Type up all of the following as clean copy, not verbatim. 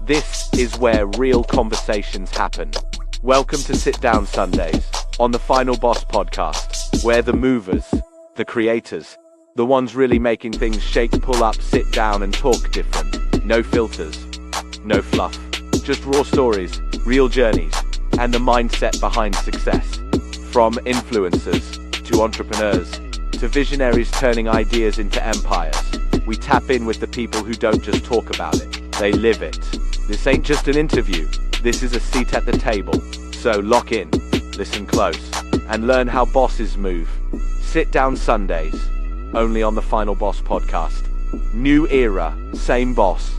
This is where real conversations happen. Welcome to Sit Down Sundays on the Final Boss podcast, where the movers, the creators, the ones really making things shake, pull up, sit down and talk different. No filters, no fluff, just raw stories, real journeys, and the mindset behind success. From influencers to entrepreneurs to visionaries turning ideas into empires, we tap in with the people who don't just talk about it, they live it. This ain't just an interview, this is a seat at the table. So lock in, listen close, and learn how bosses move. Sit Down Sundays, only on the Final Boss podcast. New era, same boss.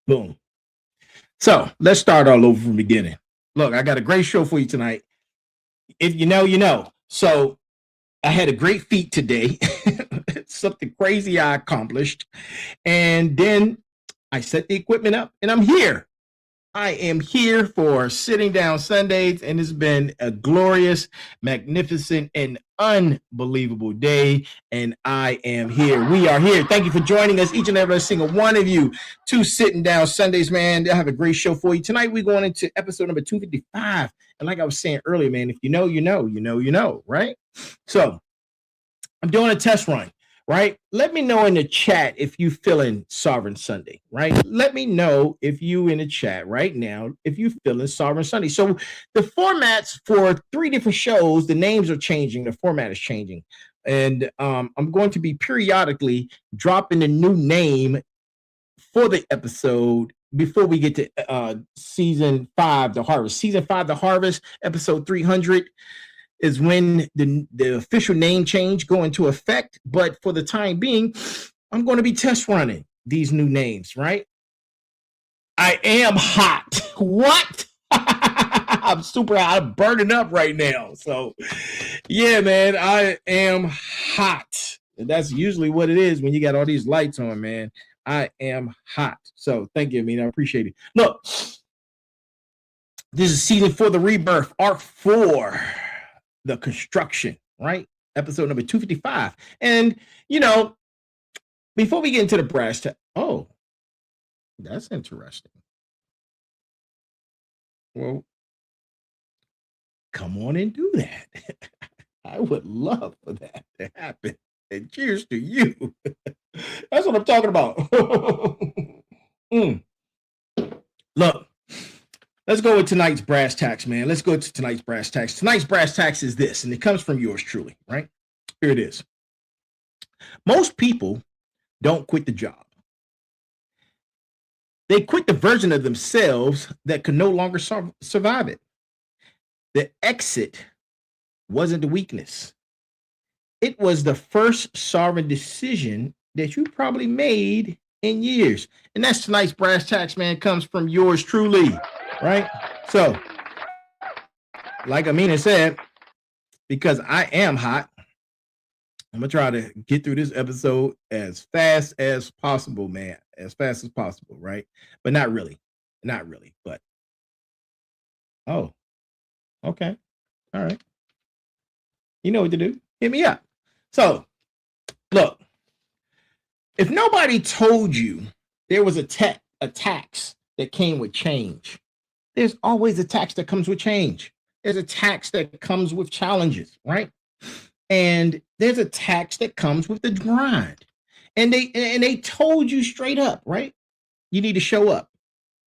Boom. So let's start all over from the beginning. Look, I got a great show for you tonight. If you know, you know. So I had a great feat today. Something crazy I accomplished. And then I set the equipment up and I'm here. I am here for Sitting Down Sundays, and it's been a glorious, magnificent, and unbelievable day. And I am here. We are here. Thank you for joining us, each and every single one of you, to Sitting Down Sundays, man. I have a great show for you. Tonight, we're going into episode number 255. And like I was saying earlier, man, if you know, you know, you know, you know, right? So I'm doing a test run. Right? Let me know in the chat if you feeling Sovereign Sunday, right? Let me know if you in the chat right now, if you feeling Sovereign Sunday. So the formats for 3 different shows, the names are changing, the format is changing. And I'm going to be periodically dropping a new name for the episode before we get to season 5, The Harvest. Season 5, The Harvest, episode 300. Is when the official name change go into effect. But for the time being, I'm going to be test running these new names, right? I am hot. What? I'm super hot. I'm burning up right now. So, yeah, man, I am hot. And that's usually what it is when you got all these lights on, man. I am hot. So thank you, I mean, I appreciate it. Look, this is season 4, The Rebirth, Arc 4. The Construction, right? Episode number 255. And, you know, before we get into the brass tacks, oh, that's interesting. Well, come on and do that. I would love for that to happen. And cheers to you. That's what I'm talking about. Look. Let's go with tonight's brass tacks, man. Let's go to tonight's brass tacks. Tonight's brass tacks is this, and it comes from yours truly, right? Here it is. Most people don't quit the job. They quit the version of themselves that could no longer survive it. The exit wasn't the weakness. It was the first sovereign decision that you probably made in years. And that's tonight's brass tacks, man, comes from yours truly, right? So, like Amina said, because I am hot, I'm going to try to get through this episode as fast as possible, man. As fast as possible, right? But not really. Not really. But, oh, okay. All right. You know what to do. Hit me up. So, look, if nobody told you there was a tax that came with change, there's always a tax that comes with change. There's a tax that comes with challenges, right? And there's a tax that comes with the grind. And they told you straight up, right? You need to show up.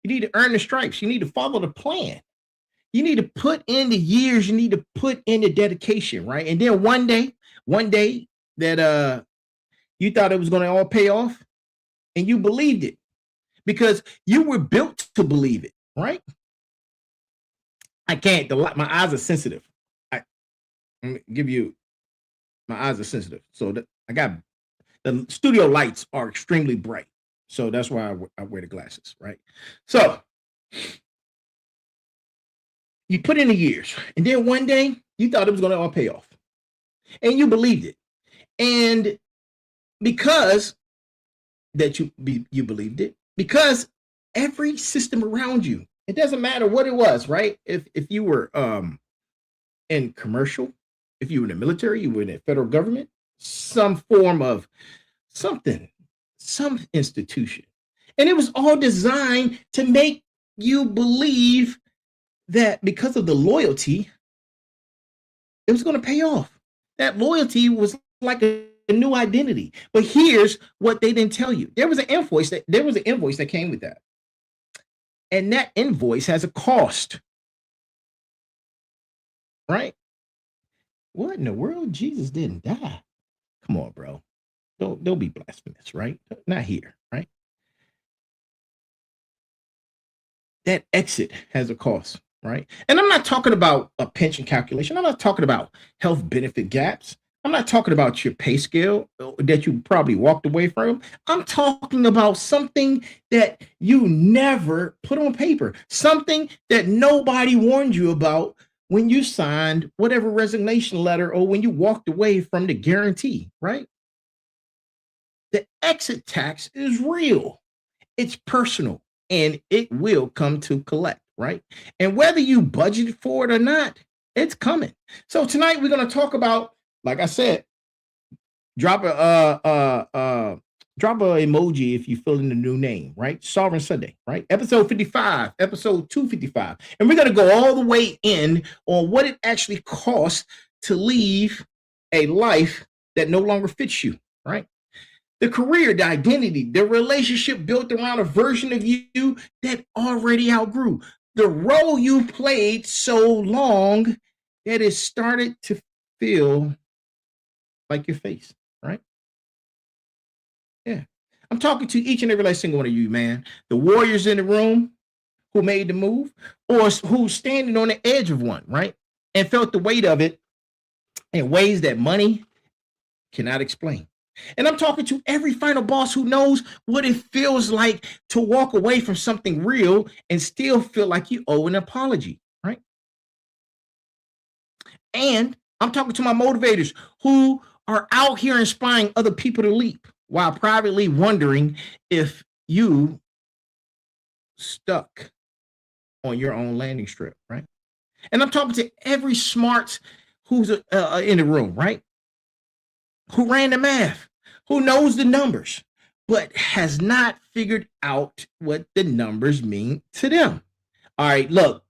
You need to earn the stripes. You need to follow the plan. You need to put in the years. You need to put in the dedication, right? And then one day that you thought it was going to all pay off, and you believed it because you were built to believe it, right? I can't. My eyes are sensitive. I'm gonna give you. My eyes are sensitive, so I got the studio lights are extremely bright, so that's why I wear the glasses, right? So you put in the years, and then one day you thought it was going to all pay off, and you believed it, and because that you believed it, because every system around you, it doesn't matter what it was, right? If you were in commercial, if you were in the military, you were in the federal government, some form of something, some institution. And it was all designed to make you believe that because of the loyalty, it was going to pay off. That loyalty was like a new identity. But here's what they didn't tell you. There was an invoice that came with that. And that invoice has a cost. Right? What in the world? Jesus didn't die. Come on, bro. Don't be blasphemous, right? Not here, right? That exit has a cost, right? And I'm not talking about a pension calculation. I'm not talking about health benefit gaps. I'm not talking about your pay scale that you probably walked away from. I'm talking about something that you never put on paper, something that nobody warned you about when you signed whatever resignation letter or when you walked away from the guarantee, right? The exit tax is real. It's personal and it will come to collect, right? And whether you budgeted for it or not, it's coming. So tonight we're going to talk about, like I said, drop a emoji if you fill in the new name, right? Sovereign Sunday, right? Episode 55, episode 255. And we're going to go all the way in on what it actually costs to leave a life that no longer fits you, right? The career, the identity, the relationship built around a version of you that already outgrew. The role you played so long that it started to feel like your face, right? Yeah. I'm talking to each and every last single one of you, man. The warriors in the room who made the move or who's standing on the edge of one, right? And felt the weight of it in ways that money cannot explain. And I'm talking to every final boss who knows what it feels like to walk away from something real and still feel like you owe an apology, right? And I'm talking to my motivators who are out here inspiring other people to leap while privately wondering if you stuck on your own landing strip, right? And I'm talking to every smart who's in the room, right? Who ran the math, who knows the numbers, but has not figured out what the numbers mean to them. All right, look.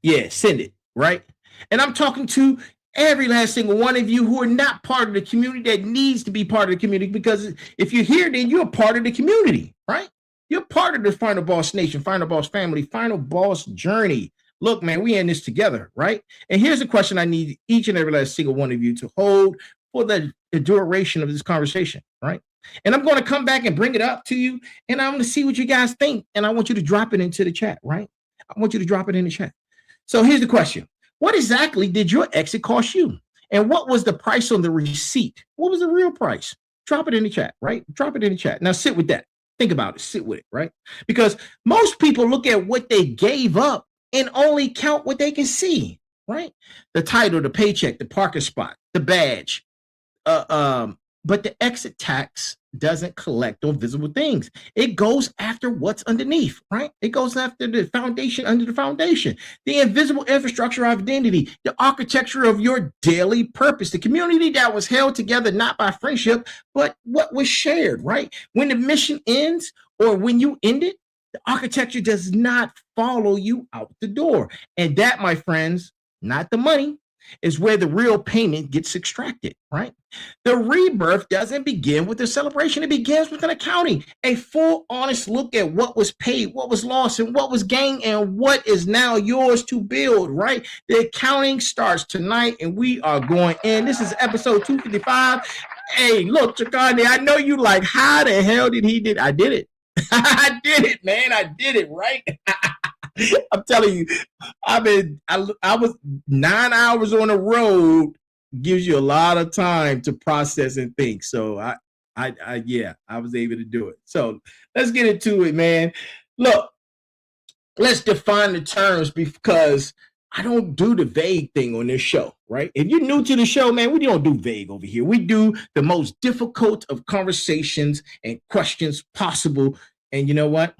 Yeah, send it, right? And I'm talking to every last single one of you who are not part of the community that needs to be part of the community, because if you're here, then you're a part of the community, right? You're part of the Final Boss Nation, Final Boss family, Final Boss journey. Look, man, we in this together, right? And here's a question I need each and every last single one of you to hold for the duration of this conversation, right? And I'm going to come back and bring it up to you, and I'm going to see what you guys think, and I want you to drop it into the chat, right? I want you to drop it in the chat. So here's the question. What exactly did your exit cost you? And what was the price on the receipt? What was the real price? Drop it in the chat, right? Drop it in the chat. Now sit with that. Think about it. Sit with it, right? Because most people look at what they gave up and only count what they can see, right? The title, the paycheck, the parking spot, the badge. But the exit tax doesn't collect on visible things. It goes after what's underneath, right? It goes after the foundation under the foundation, the invisible infrastructure of identity, the architecture of your daily purpose, the community that was held together not by friendship, but what was shared, right? When the mission ends or when you end it, the architecture does not follow you out the door. And that, my friends, not the money, is where the real payment gets extracted, right? The rebirth doesn't begin with a celebration. It begins with an accounting, a full, honest look at what was paid, what was lost, and what was gained, and what is now yours to build, right? The accounting starts tonight, and we are going in. This is episode 255. Hey, look, Chakani, I know you like, how the hell did he did? I did it. I did it, man. I did it, right? I'm telling you, I was 9 hours on the road, gives you a lot of time to process and think. So I was able to do it. So let's get into it, man. Look, let's define the terms because I don't do the vague thing on this show, right? If you're new to the show, man, we don't do vague over here. We do the most difficult of conversations and questions possible. And you know what?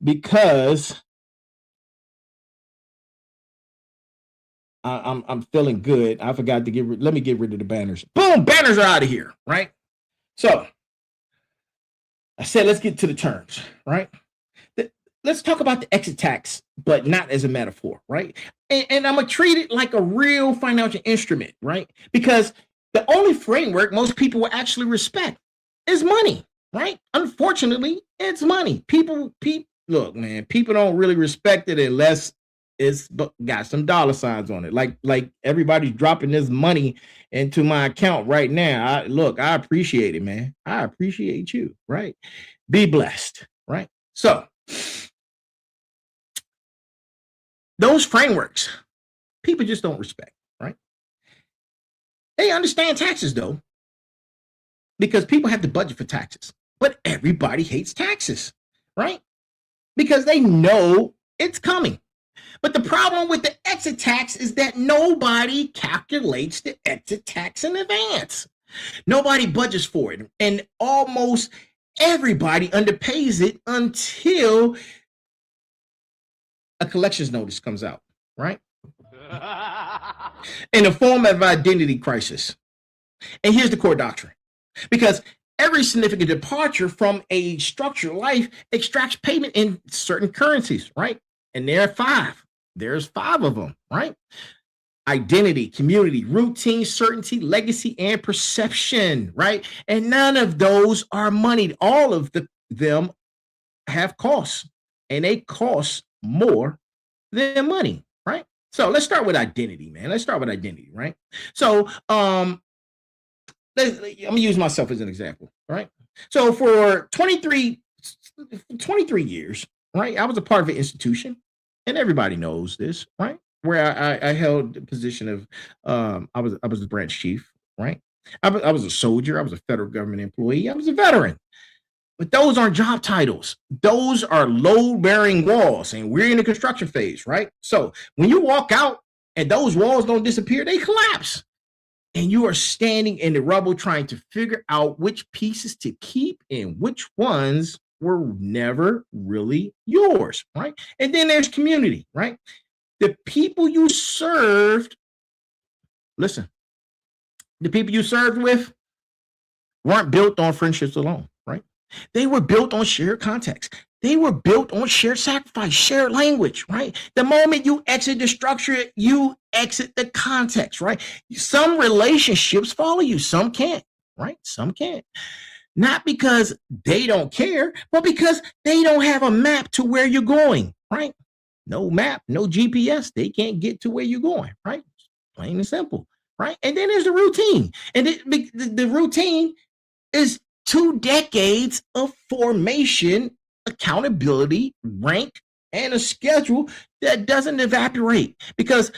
Because I'm feeling good. I forgot to let me get rid of the banners. Boom, banners are out of here, right? So I said, let's get to the terms, right? Let's talk about the exit tax, but not as a metaphor, right? And I'm going to treat it like a real financial instrument, right? Because the only framework most people will actually respect is money, right? Unfortunately, it's money. Look, man, people don't really respect it unless it's got some dollar signs on it. Like everybody's dropping this money into my account right now. I appreciate it, man. I appreciate you, right? Be blessed, right? So those frameworks, people just don't respect, right? They understand taxes though, because people have to budget for taxes, but everybody hates taxes, right? Because they know it's coming. But the problem with the exit tax is that nobody calculates the exit tax in advance. Nobody budgets for it. And almost everybody underpays it until a collections notice comes out, right? In the form of identity crisis. And here's the core doctrine. Because every significant departure from a structured life extracts payment in certain currencies, right? And there are five. There's five of them, right? Identity, community, routine, certainty, legacy, and perception, right? And none of those are moneyed. All of them have costs, and they cost more than money, right? So let's start with identity, man. Let's start with identity, right? So I'm gonna use myself as an example, right? So for 23 years, right, I was a part of an institution. And everybody knows this, right? Where I held the position of, I was the branch chief, right? I was a soldier. I was a federal government employee. I was a veteran. But those aren't job titles. Those are load-bearing walls, and we're in the construction phase, right? So when you walk out and those walls don't disappear, they collapse. And you are standing in the rubble trying to figure out which pieces to keep and which ones were never really yours, right? And then there's community, right? The people you served, listen, the people you served with weren't built on friendships alone, right? They were built on shared context. They were built on shared sacrifice, shared language, right? The moment you exit the structure, you exit the context, right? Some relationships follow you, some can't, right? Some can't. Not because they don't care, but because they don't have a map to where you're going, right? No map, no GPS. They can't get to where you're going, right? Plain and simple. right? And then there's the routine. And the routine is 2 decades of formation, accountability, rank, and a schedule that doesn't evaporate because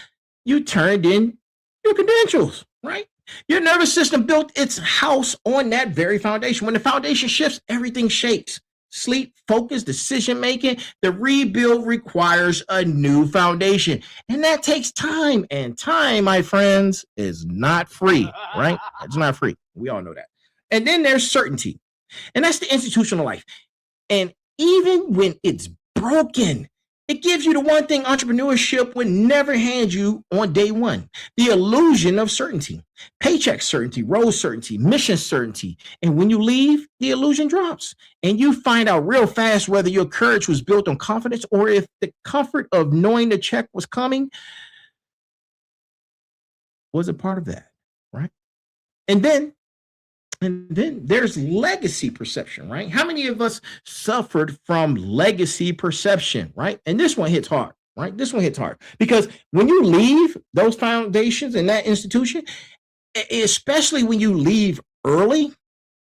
you turned in your credentials, right? Your nervous system built its house on that very foundation. When the foundation shifts, everything shakes. Sleep, focus, decision making. The rebuild requires a new foundation. And that takes time. And time, my friends, is not free, right? It's not free. We all know that. And then there's certainty. And that's the institutional life. And even when it's broken, it gives you the one thing entrepreneurship would never hand you on day one, the illusion of certainty, paycheck certainty, role certainty, mission certainty. And when you leave, the illusion drops and you find out real fast whether your courage was built on confidence or if the comfort of knowing the check was coming was a part of that, right? And then there's legacy perception, right? How many of us suffered from legacy perception, right? And this one hits hard, right? This one hits hard because when you leave those foundations in that institution, especially when you leave early,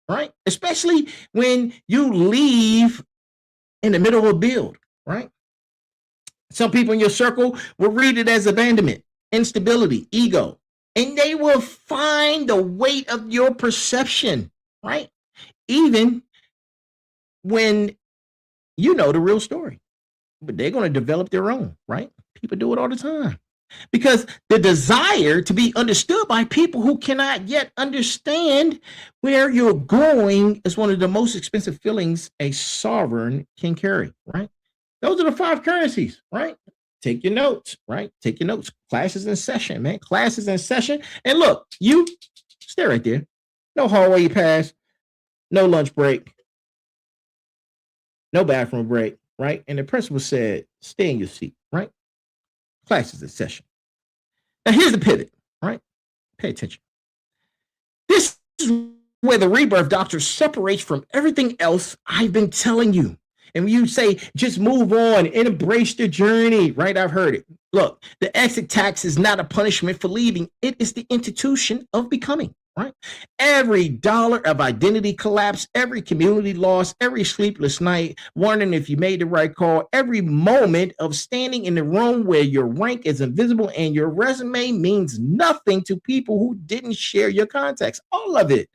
right? Especially when you leave in the middle of a build, right? Some people in your circle will read it as abandonment, instability, ego. And they will find the weight of your perception, right? Even when you know the real story, but they're going to develop their own, right? People do it all the time because the desire to be understood by people who cannot yet understand where you're going is one of the most expensive feelings a sovereign can carry, right? Those are the 5 currencies, right? Take your notes, right? Take your notes. Class is in session, man. Class is in session. And look, you stay right there. No hallway pass, no lunch break, no bathroom break, right? And the principal said, stay in your seat, right? Class is in session. Now here's the pivot, right? Pay attention. This is where the rebirth doctor separates from everything else I've been telling you. And when you say, just move on and embrace the journey, right? I've heard it. Look, the exit tax is not a punishment for leaving. It is the institution of becoming, right? Every dollar of identity collapse, every community loss, every sleepless night, wondering if you made the right call, every moment of standing in the room where your rank is invisible and your resume means nothing to people who didn't share your contacts. All of it,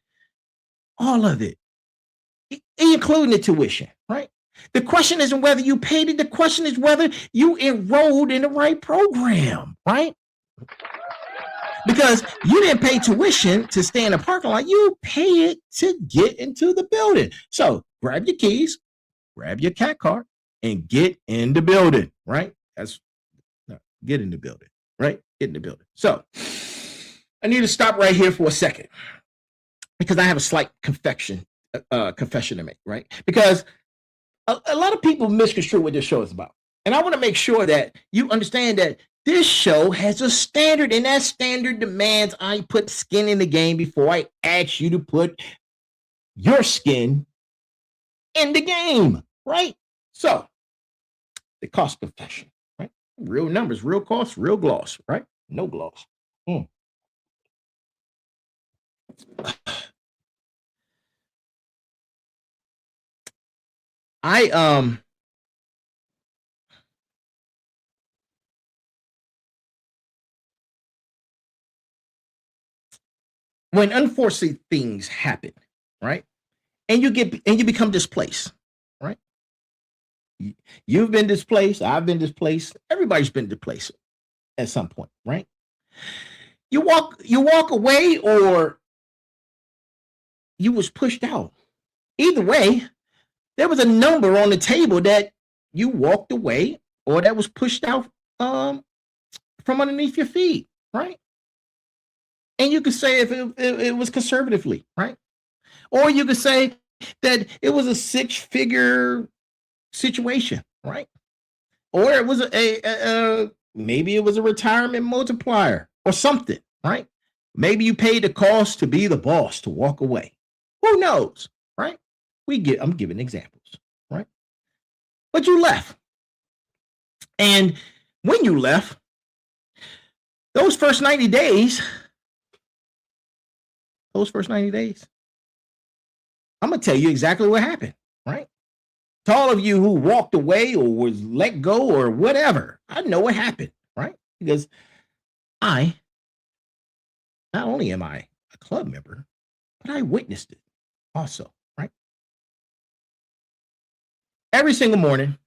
including the tuition, right? The question isn't whether you paid it. The question is whether you enrolled in the right program, right? Because you didn't pay tuition to stay in the parking lot. You pay it to get into the building. So grab your keys, grab your cat card, and get in the building, right? Get in the building, right? Get in the building. So I need to stop right here for a second because I have a slight confession to make, right? Because a lot of people misconstrue what this show is about. And I want to make sure that you understand that this show has a standard, and that standard demands I put skin in the game before I ask you to put your skin in the game, right? So, the cost confession, right? Real numbers, real costs, real gloss, right? No gloss. When unforeseen things happen, right? And you become displaced, right? You've been displaced, I've been displaced, everybody's been displaced at some point, right? You walk away or you was pushed out. Either way, there was a number on the table that you walked away or that was pushed out from underneath your feet, right? And you could say if it was conservatively, right? Or you could say that it was a 6-figure situation, right? Or it was maybe it was a retirement multiplier or something, right? Maybe you paid the cost to be the boss to walk away. Who knows, right? I'm giving examples, right? But you left. And when you left, those first 90 days, those first 90 days? I'm going to tell you exactly what happened, right? To all of you who walked away or was let go or whatever, I know what happened, right? Because not only am I a club member, but I witnessed it also, right? Every single morning,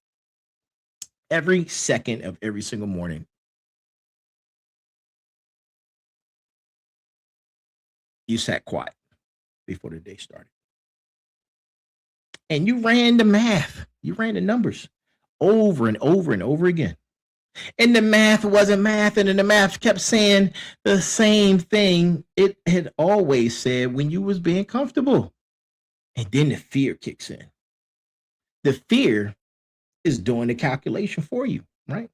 every second of every single morning, you sat quiet before the day started. And you ran the math, you ran the numbers over and over and over again. And the math wasn't math, and then the math kept saying the same thing it had always said when you was being comfortable. And then the fear kicks in. The fear is doing the calculation for you, right?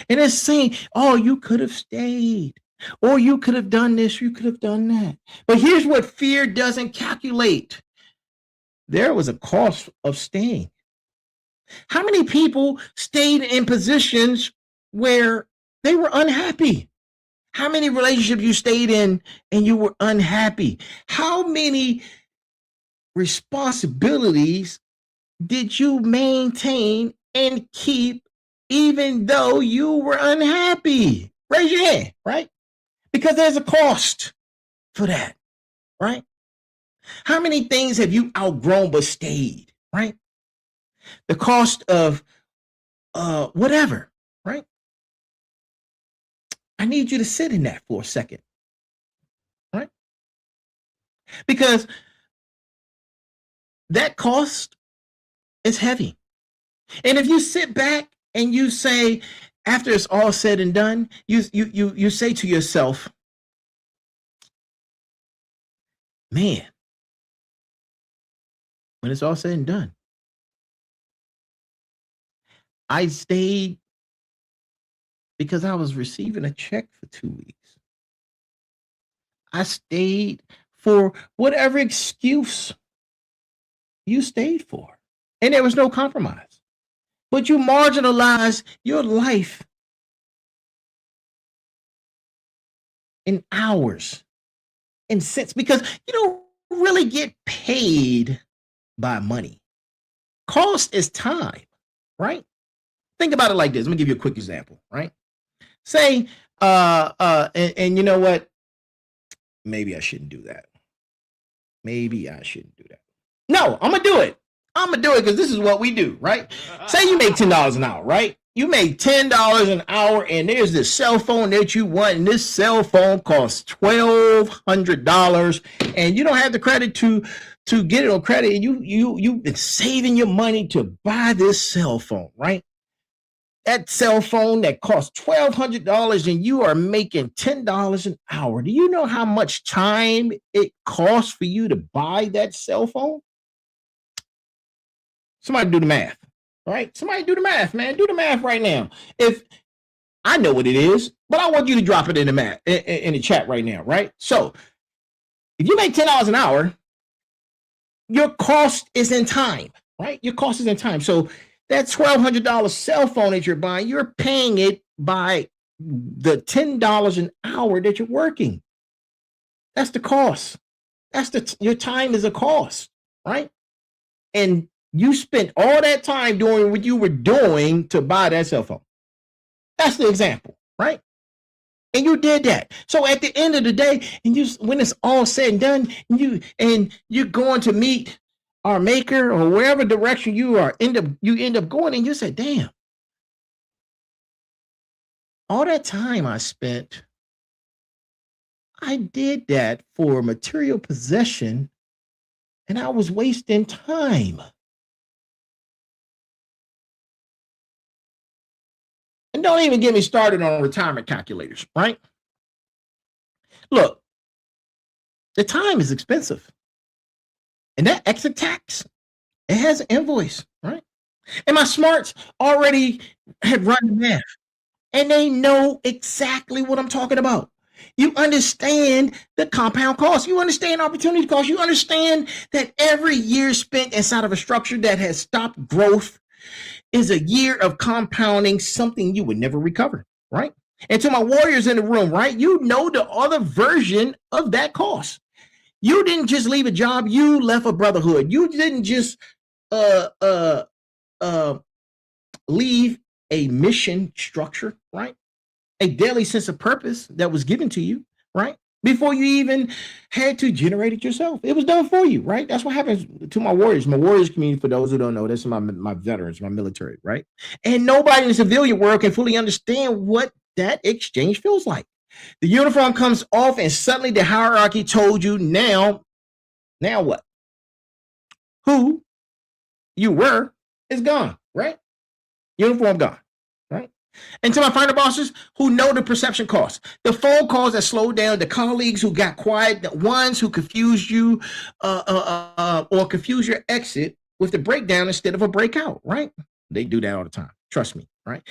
And it's saying, oh, you could have stayed, or you could have done this, you could have done that. But here's what fear doesn't calculate. There was a cost of staying. How many people stayed in positions where they were unhappy? How many relationships you stayed in and you were unhappy? How many responsibilities did you maintain and keep even though you were unhappy? Raise your hand, right? Because there's a cost for that, right? How many things have you outgrown but stayed, right? The cost of whatever, right? I need you to sit in that for a second, right? Because that cost is heavy. And if you sit back and you say, after it's all said and done, you say to yourself, man, when it's all said and done, I stayed because I was receiving a check for 2 weeks. I stayed for whatever excuse you stayed for. And there was no compromise. But you marginalized your life in hours, in cents, because you don't really get paid by money. Cost is time, right? Think about it like this. Let me give you a quick example, right? Say, and you know what? Maybe I shouldn't do that. Maybe I shouldn't do that. No, I'm gonna do it. I'm gonna do it because this is what we do, right? Say you make $10 an hour, right? You make $10 an hour, and there's this cell phone that you want, and this cell phone costs $1,200, and you don't have the credit to get it on credit, and you've been saving your money to buy this cell phone, right? That cell phone that costs $1,200 and you are making $10 an hour. Do you know how much time it costs for you to buy that cell phone? Somebody do the math, right? Somebody do the math, man. Do the math right now. If I know what it is, but I want you to drop it in the math in the chat right now, right? So if you make $10 an hour, your cost is in time, right? Your cost is in time. So that $1,200 cell phone that you're buying, you're paying it by the $10 an hour that you're working. That's the cost. Your time is a cost, right? And you spent all that time doing what you were doing to buy that cell phone. That's the example, right? And you did that. So at the end of the day, and when it's all said and done, you're going to meet our maker or wherever direction you end up going, and you say, damn, all that time I spent, I did that for material possession, and I was wasting time. And don't even get me started on retirement calculators, right? Look, the time is expensive. And that exit tax, it has an invoice, right? And my smarts already had run the math, and they know exactly what I'm talking about. You understand the compound cost. You understand opportunity cost. You understand that every year spent inside of a structure that has stopped growth is a year of compounding something you would never recover, right? And to my warriors in the room, right? You know the other version of that cost. You didn't just leave a job. You left a brotherhood. You didn't just leave a mission structure, right? A daily sense of purpose that was given to you, right? Before you even had to generate it yourself. It was done for you, right? That's what happens to my warriors. My warriors community, for those who don't know, that's my veterans, my military, right? And nobody in the civilian world can fully understand what that exchange feels like. The uniform comes off and suddenly the hierarchy told you now what? Who you were is gone, right? Uniform gone, right? And to my fighter bosses who know the perception costs, the phone calls that slowed down, the colleagues who got quiet, the ones who confused you or confuse your exit with the breakdown instead of a breakout, right? They do that all the time. Trust me, right?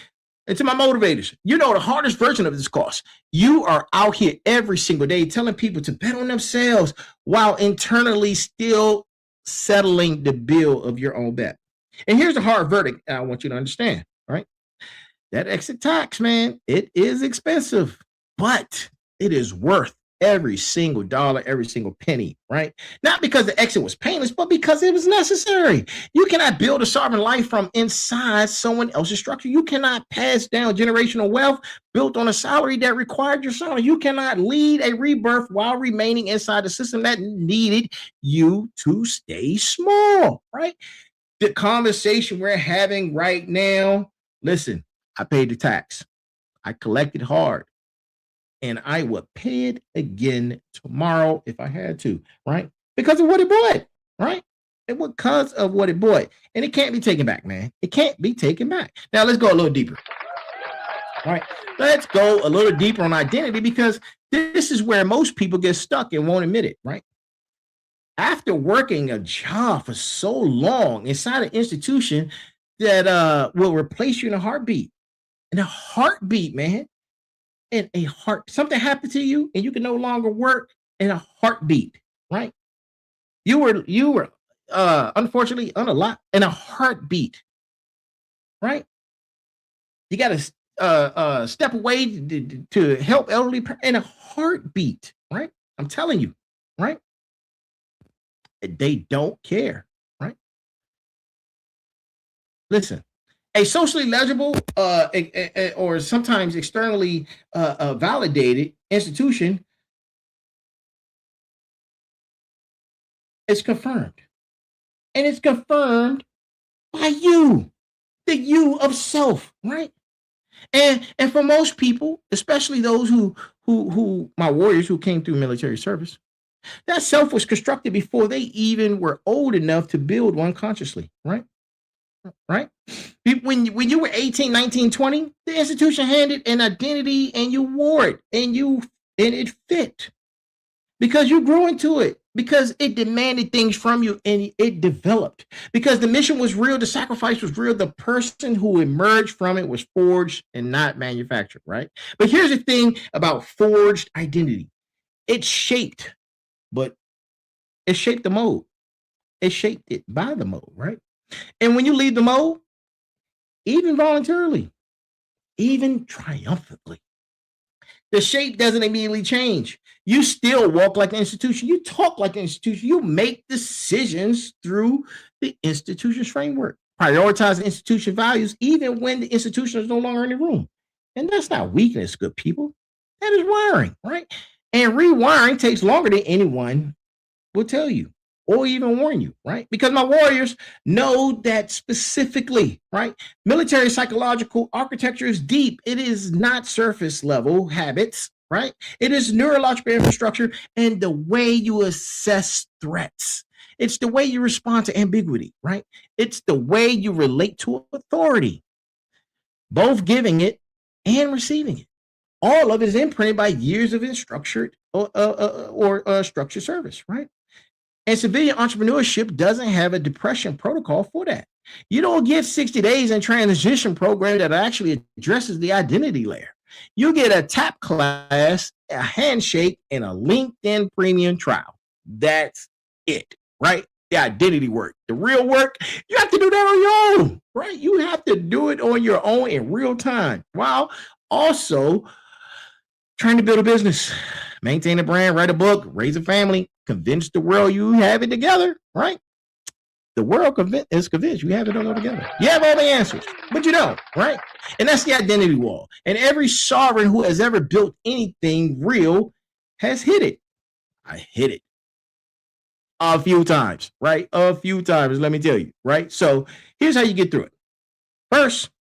And to my motivators, you know the hardest version of this course. You are out here every single day telling people to bet on themselves while internally still settling the bill of your own bet. And here's the hard verdict I want you to understand, right? That exit tax, man, it is expensive, but it is worth every single dollar, every single penny, right? Not because the exit was painless, but because it was necessary. You cannot build a sovereign life from inside someone else's structure. You cannot pass down generational wealth built on a salary that required your salary. You cannot lead a rebirth while remaining inside the system that needed you to stay small, right? The conversation we're having right now, listen, I paid the tax. I collected hard. And I would pay it again tomorrow if I had to, right? Because of what it bought, right? And because of what it bought. And it can't be taken back, man. It can't be taken back. Now, let's go a little deeper. All right. Let's go a little deeper on identity because this is where most people get stuck and won't admit it, right? After working a job for so long inside an institution that will replace you in a heartbeat. In a heartbeat, man. In a heart, something happened to you and you can no longer work in a heartbeat, right? You were unfortunately unalive in a heartbeat, right? You got to step away to help elderly in a heartbeat, right? I'm telling you, right? They don't care, right? Listen. A socially legible or sometimes externally validated institution is confirmed. And it's confirmed by you, the you of self, right? And for most people, especially those who my warriors who came through military service, that self was constructed before they even were old enough to build one consciously, right? Right? When you were 18, 19, 20, the institution handed an identity and you wore it and it fit because you grew into it, because it demanded things from you and it developed, because the mission was real, the sacrifice was real, the person who emerged from it was forged and not manufactured, right? But here's the thing about forged identity. It's shaped, but it shaped the mold. It shaped it by the mold, right? And when you leave the mold, even voluntarily, even triumphantly, the shape doesn't immediately change. You still walk like an institution. You talk like an institution. You make decisions through the institution's framework, prioritize institution values, even when the institution is no longer in the room. And that's not weakness, good people. That is wiring, right? And rewiring takes longer than anyone will tell you or even warn you, right? Because my warriors know that specifically, right? Military psychological architecture is deep. It is not surface level habits, right? It is neurological infrastructure and the way you assess threats. It's the way you respond to ambiguity, right? It's the way you relate to authority, both giving it and receiving it. All of it is imprinted by years of structured or structured service, right? And civilian entrepreneurship doesn't have a depression protocol for that. You don't get 60 days in transition program that actually addresses the identity layer. You get a TAP class, a handshake, and a LinkedIn premium trial. That's it, right? The identity work, the real work, you have to do that on your own, right? You have to do it on your own in real time while also Trying to build a business, maintain a brand, write a book, raise a family, convince the world you have it together, right? The world is convinced you have it all together. You have all the answers, but you don't, right? And that's the identity wall. And every sovereign who has ever built anything real has hit it. I hit it a few times, right? A few times, let me tell you, right? So here's how you get through it. First,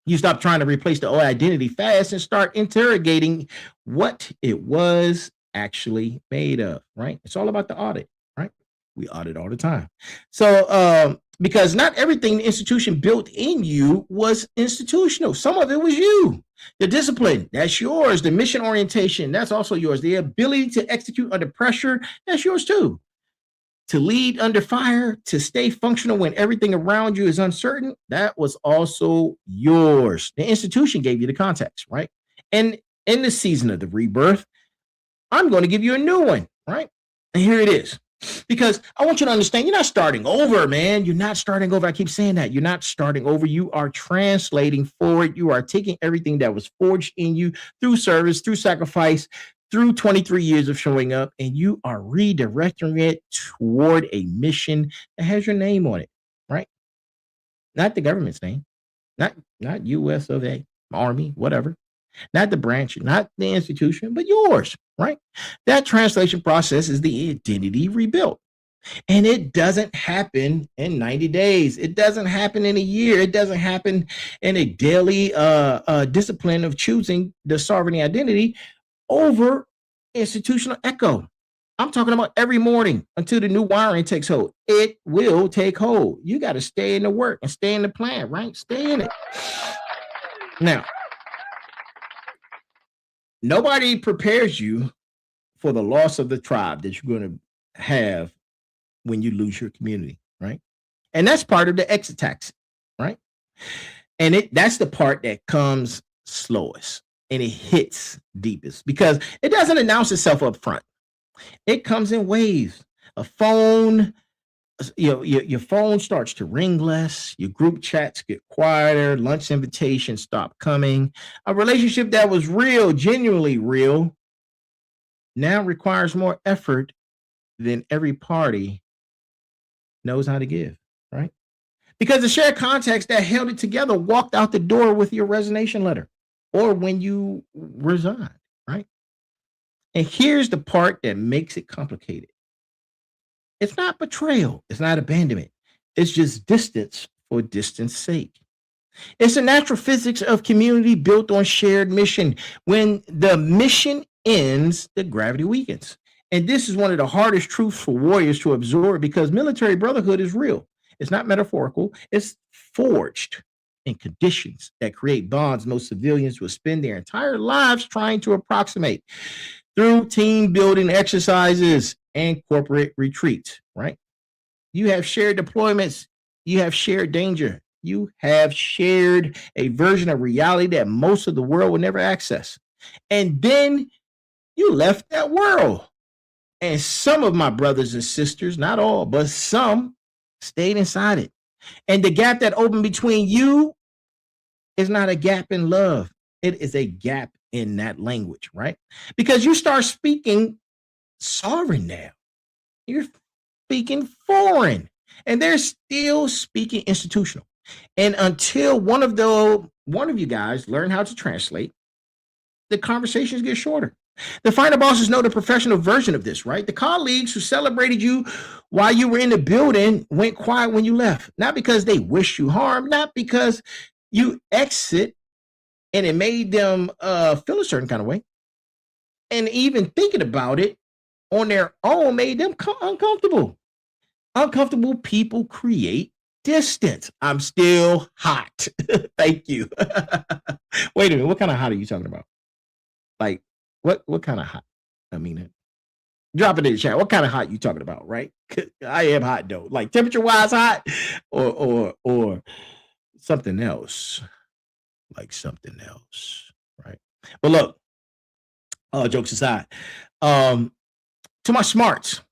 you stop trying to replace the old identity fast and start interrogating what it was actually made of, right? It's all about the audit, right? We audit all the time. So, because not everything the institution built in you was institutional. Some of it was you. The discipline, that's yours. The mission orientation, that's also yours. The ability to execute under pressure, that's yours too. To lead under fire, to stay functional when everything around you is uncertain, that was also yours. The institution gave you the context, right? And in the season of the rebirth, I'm going to give you a new one, right? And here it is. Because I want you to understand, you're not starting over, man. You're not starting over. I keep saying that. You're not starting over. You are translating forward. You are taking everything that was forged in you through service, through sacrifice, through 23 years of showing up, and you are redirecting it toward a mission that has your name on it, right? Not the government's name, not US of A, Army, whatever, not the branch, not the institution, but yours, right? That translation process is the identity rebuilt. And it doesn't happen in 90 days. It doesn't happen in a year. It doesn't happen in a daily discipline of choosing the sovereign identity over institutional echo. I'm talking about every morning until the new wiring takes hold. It will take hold. You got to stay in the work and stay in the plan, right? Stay in it. Now, nobody prepares you for the loss of the tribe that you're going to have when you lose your community, right? And that's part of the exit tax, right? And that's the part that comes slowest. And it hits deepest because it doesn't announce itself up front. It comes in waves. A phone, your phone starts to ring less. Your group chats get quieter. Lunch invitations stop coming. A relationship that was real, genuinely real, now requires more effort than every party knows how to give, right? Because the shared context that held it together walked out the door with your resignation letter. Or when you resign, right? And here's the part that makes it complicated. It's not betrayal. It's not abandonment. It's just distance for distance sake. It's the natural physics of community built on shared mission. When the mission ends, the gravity weakens. And this is one of the hardest truths for warriors to absorb because military brotherhood is real. It's not metaphorical. It's forged in conditions that create bonds most civilians will spend their entire lives trying to approximate through team building exercises and corporate retreats, right? You have shared deployments. You have shared danger. You have shared a version of reality that most of the world will never access. And then you left that world. And some of my brothers and sisters, not all, but some stayed inside it. And the gap that opened between you is not a gap in love. It is a gap in that language, right? Because you start speaking sovereign now. You're speaking foreign. And they're still speaking institutional. And until one of you guys learn how to translate, the conversations get shorter. The final bosses know the professional version of this, right? The colleagues who celebrated you while you were in the building went quiet when you left. Not because they wish you harm, not because you exit and it made them feel a certain kind of way. And even thinking about it on their own made them uncomfortable. Uncomfortable people create distance. I'm still hot. Thank you. Wait a minute. What kind of hot are you talking about? Like, what kind of hot? I mean, drop it in the chat. What kind of hot you talking about, right? I am hot though. Like temperature-wise hot or something else. Like something else, right? But look, jokes aside, to my smarts,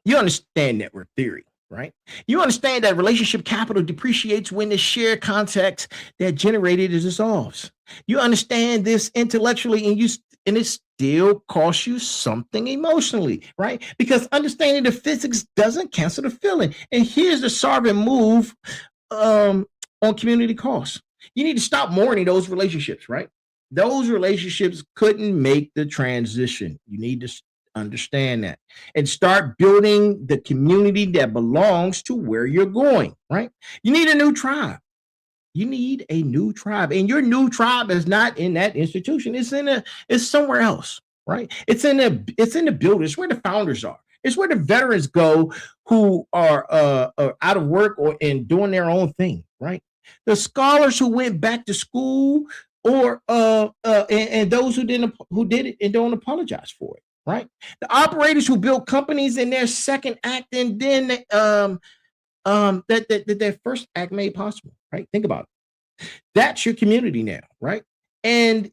you understand network theory, right? You understand that relationship capital depreciates when the shared context that generated it dissolves. You understand this intellectually, and it still costs you something emotionally, right? Because understanding the physics doesn't cancel the feeling. And here's the sovereign move on community costs. You need to stop mourning those relationships, right? Those relationships couldn't make the transition. You need to understand that and start building the community that belongs to where you're going, right? You need a new tribe. You need a new tribe, and your new tribe is not in that institution. It's somewhere else, right? It's in the building. It's where the founders are. It's where the veterans go who are out of work or and doing their own thing, right? The scholars who went back to school, or and those who did it and don't apologize for it, right? The operators who built companies in their second act and then that their first act made possible, right? Think about it. That's your community now, right? And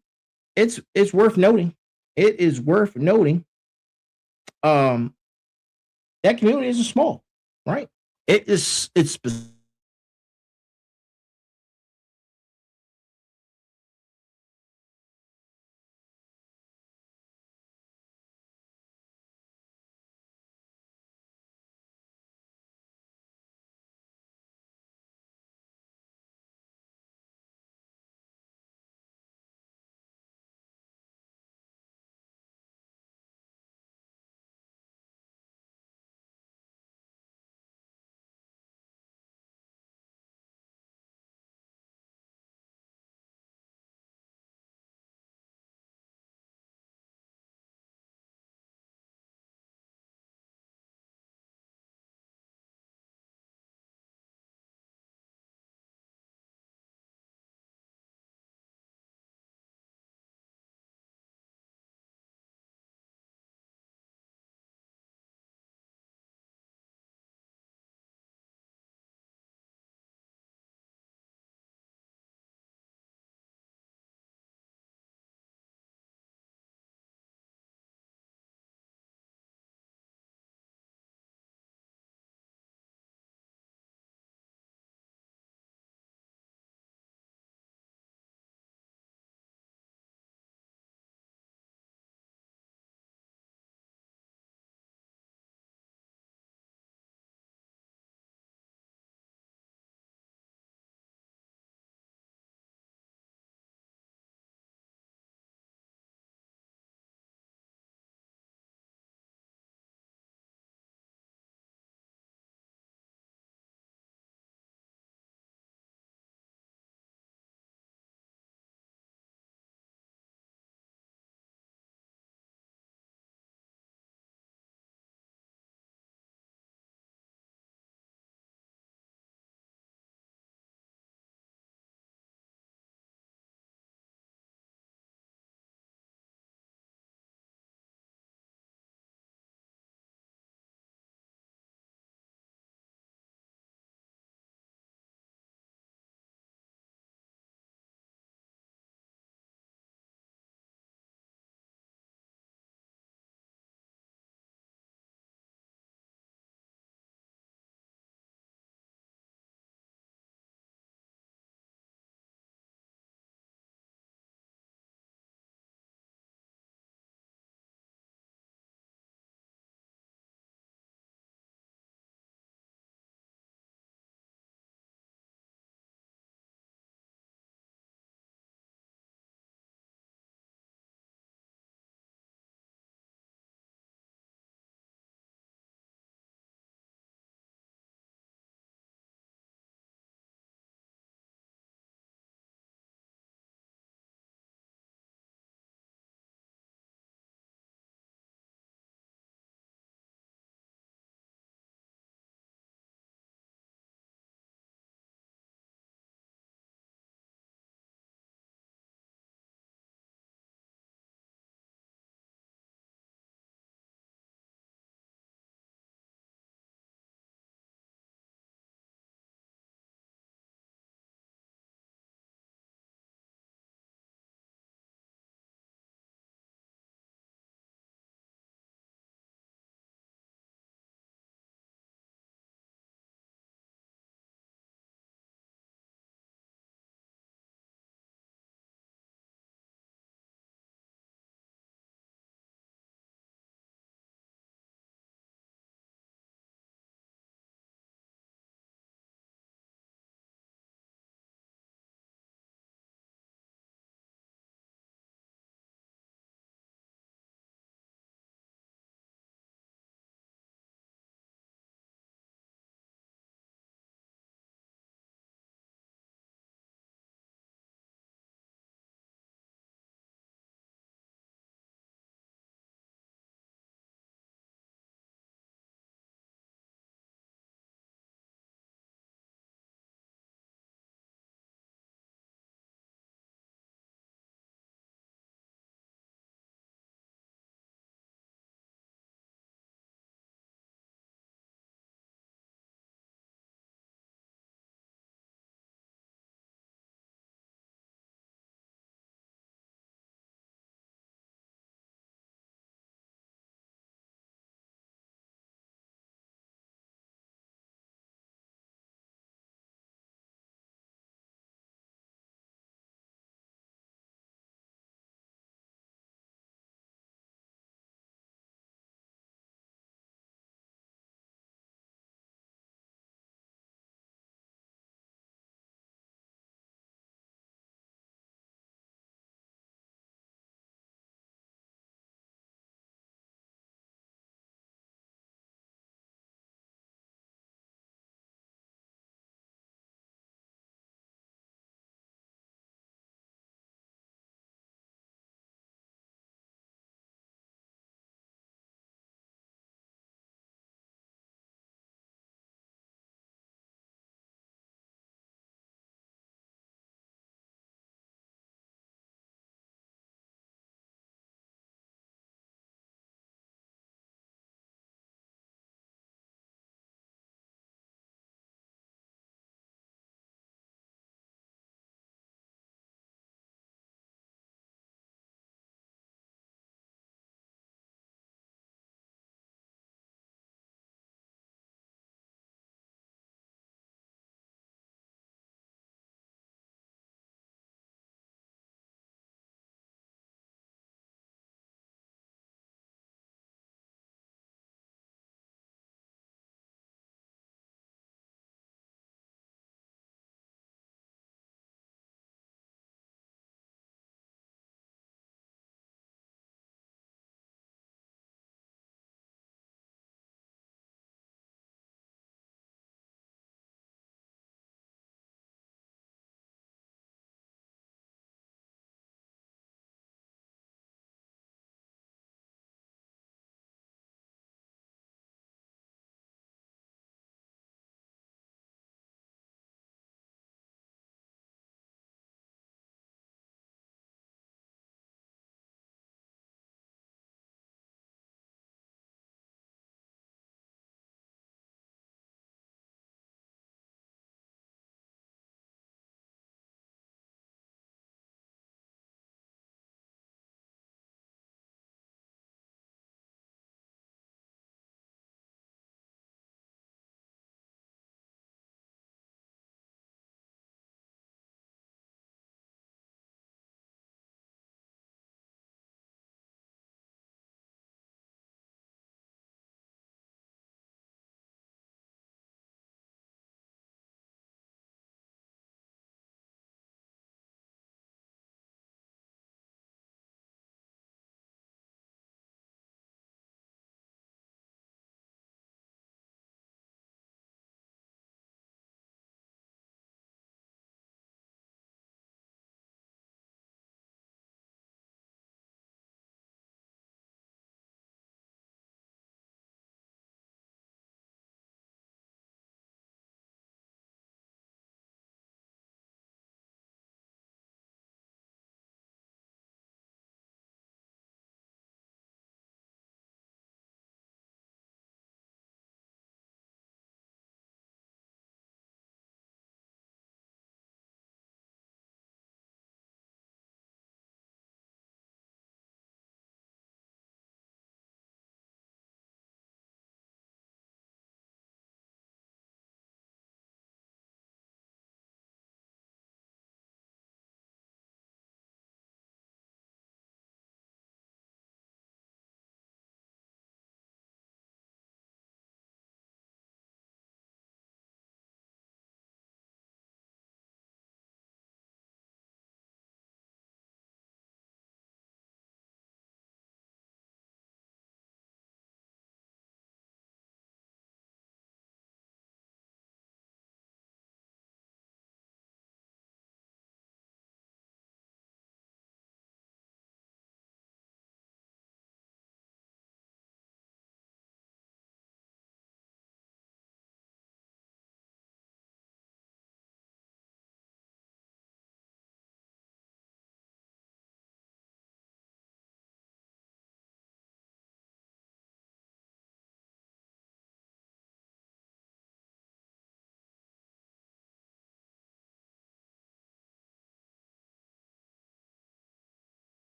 it's worth noting. It is worth noting. That community isn't small, right? It's